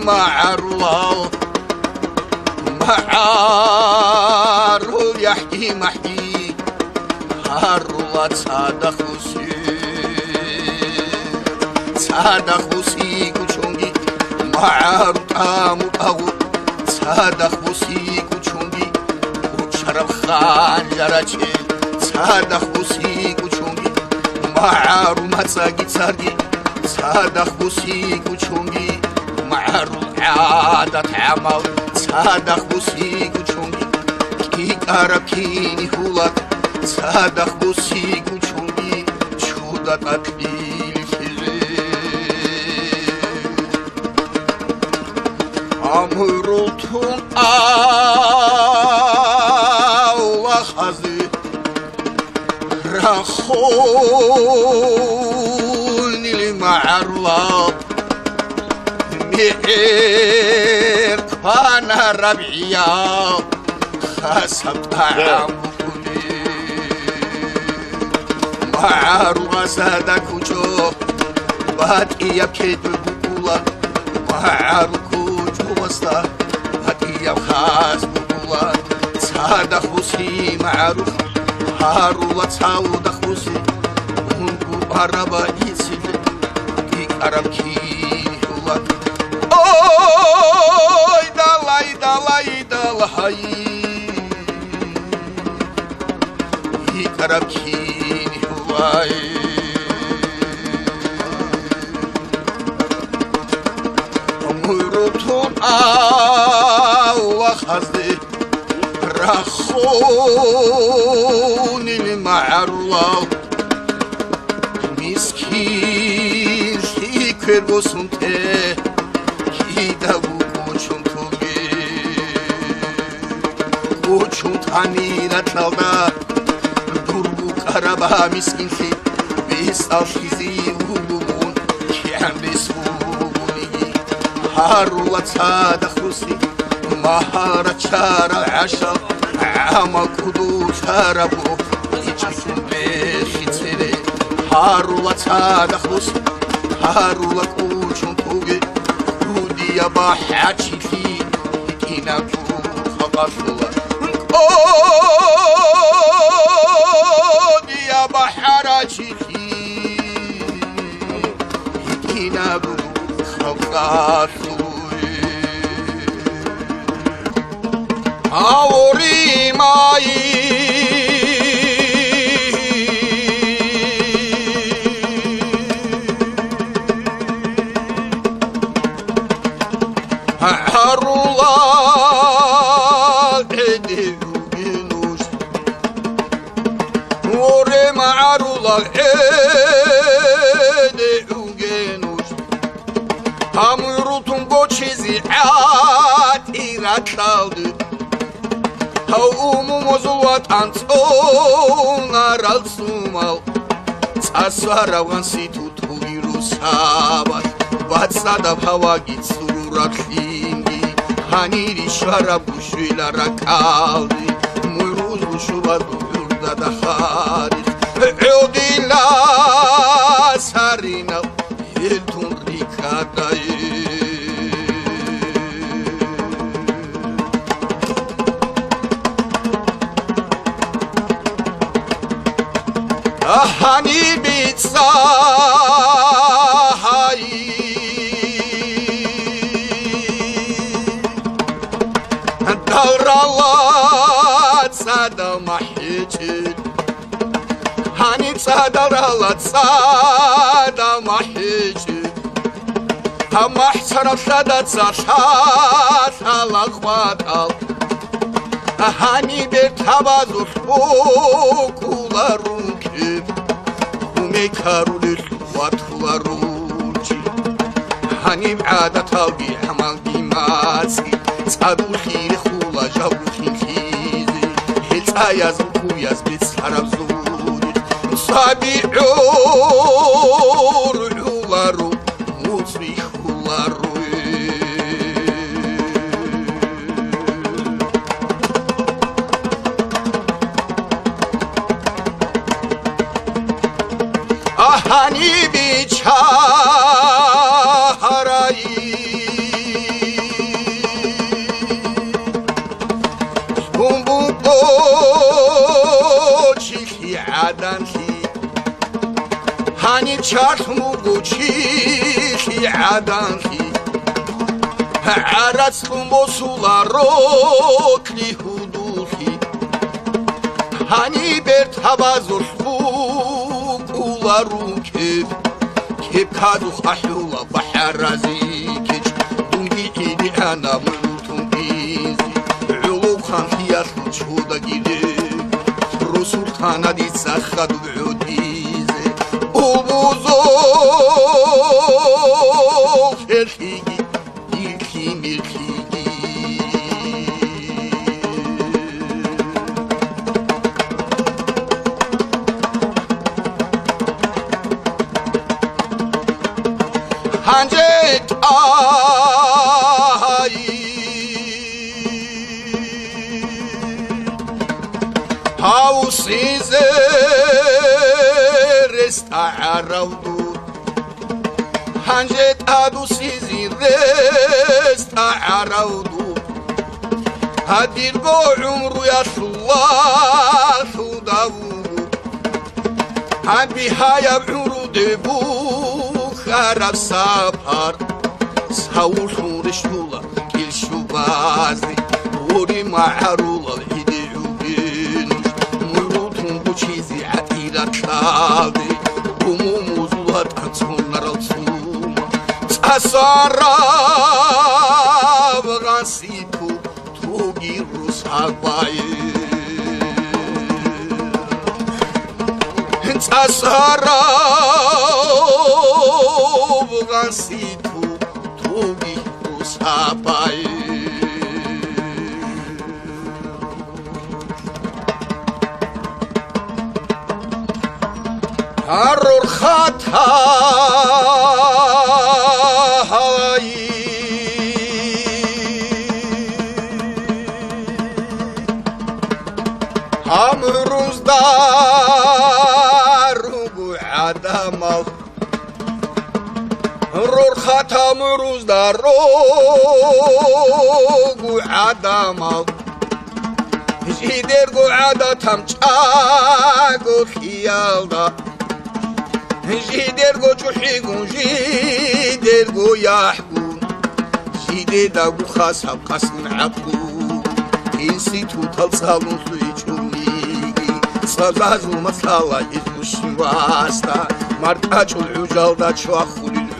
معرو معرو يحكي محكي هرو تصادخوسي كوشونجي معرو تامو أغو تصادخوسي كوشونجي وشرب خان جراتي تصادخوسي كوشونجي معرو ماتساقي تساقي تصادخوسي كوشونجي معرو عادة عمل تصادخوسي كوشونجي كيك أركيني هولك تصادخوسي كوشونجي شودة تقليل أمرتون الله خزي رخوني لمعرض ميك فانا ربيع خسبت عمكني معرض زادك وجوه بات يبكي بقولة معرض وسطا هدية وخاص بقولة تصادخوسي معروف هارو تصادخوسي ونقو هربا يتسل كيك أربكي هو أوي دالاي دالاي دالاي كيك أربكي هو أمرتون الله خزي رخوني المعرض مسكين شكر بسنته كيدا بوچون توگي بوچون تانينا تلدا دوربو كارابا مسكين في بيستال شيزي وبون كيان بسوبوني هارو تصادخوسي مهارة شارع العشر عمل كدو شاربو يجيشن بيشي تسيري هارو تصادخوسي هارو لكوشن توغي كودي يباحاتي في يكينا كو خقاشولا كودي يباحاتي في يكينا كو خقاشولا 아오리 마이 하루라 에디우기누스 오레 마루라 에디우기누스 아무루퉁 고치지 아티라탈드 هاومو موزوات أنتونا رالسومال تسارا وانسيتو تويرو سابات واتسادا بهواجي سرورات لينجي هانيري شارا بوشويلا راكالدي مويروز بوشوبا دويردا دخاري اوديلا سارينا هيلتون ريكاداي هاني بيتساهاي دور الله تصادى محيجد هاني تصادر الله تصادى محيجد هم احترف شدت زرشات الاخوات هاني بيتابازو فوكولا روكب وميكارولي واتولا روجي هاني بعادة تاوي حمال ديماسي صادو خيري خولا جاو خيزي هيتا يازوكو يازبيت سحرب زوري صابي عور حولا رو موصري حولا روي هاني بيچارایی هانی چارت موگوچی خی عدن خی عرض خمو سولارو کلی هدو خی هانی بر تبازر خوکولارو کب کادو خحولا بحر رازی کج دونگی ایدی انا ملوتون بیزی علو خان خیاس چودا گیره رسول خانا دی سخد بعودیزه او بوزو فرخیگی میلخی میلخیگی هنجت آیی هاوسیز رستعرودو هنجت آدوسیزی رستعرودو هدیرگو عمرو یسلا سوداو هنبیهای عمرو دبو خراب سفر ساوشون رشولا كل شو بازي وري معرولا الهدي عوبينوش مروتون بوشيزي عتيلة تلاضي هموم وزولات انتون نرالسوما تسارا بغانسيكو توغي روس عبايي تسارا Situ tugi usapai Harur khata hai Hamruzdar rugu adamal رور ختم روز در روگو عدم جیدرگو عدتم چاگو خیال دا جیدرگو چوحیگون جیدرگو یحگون جیدرگو خاصم قسم عقون اینسی تو تلسالون سوی چونیگی سازازو مسالا ازوشی واستا مرتاجو العجال دا چواخولی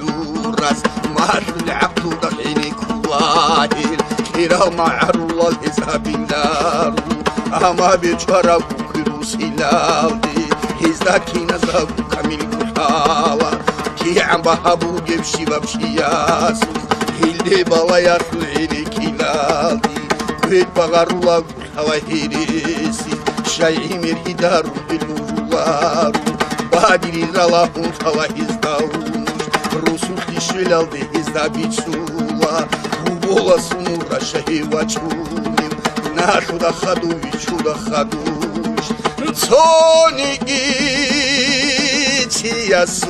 راس مهر العقل ضحيني كواهل كيرا معر الله الحساب النار أما بيشرب كروسي لاودي هزاكي نزاب كامل كحالا كي عم بهابو جبشي ببشي ياسو هيلي بالا ياسو عيني كيلادي كويت بغار الله كحالا هيريسي شايعي مرهي دارو بالوزولارو باديري رالahun tala هزدارو Rusul kişilaldı izda biçula Rubola sunura şehiva çunim Naşuda haduvi çuda haduş Tsoni içi yasu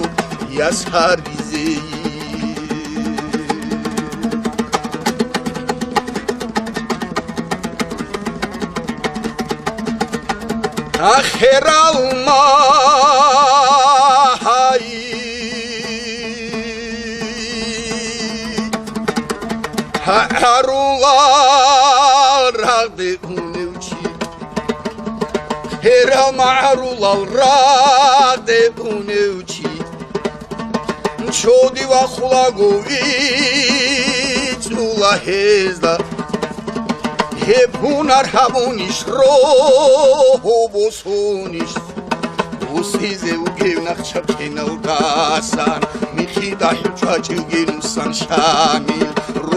Yas harizeyi Ahir alma Harular rağdı unevçi Hera ma'rular rağdı unevçi Çodi va khulagoviç ula hezda Hep hunar havuniş roho bosuniş Usize ugevnak çapkenal gasan Mikida hüçacı ugenusan şamil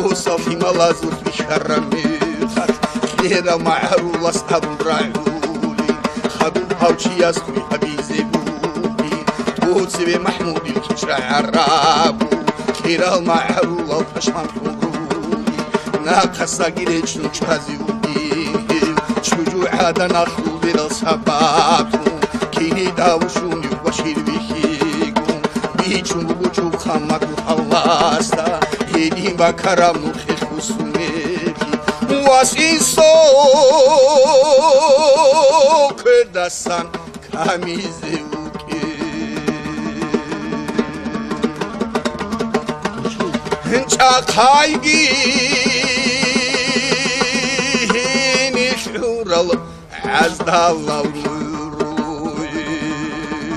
Rusal himalazur bişarramıhat Kera ma'rul ashabul ra'uli Khadul havçiyaz kuy habize buhi Tutsi ve mahmudil kiçra arrabu Kera ma'rul al paşman kuruli Nakasa gireçnu çazi ugihim Çocuğu adan ahlul viral sabatun Kini davuşuni başir vihigum Biçun buçuk hamadu havasta Hedim bakaram nukhir kusuneki Wasin so kerdasan kamize uke çakaygi nişural az dallavru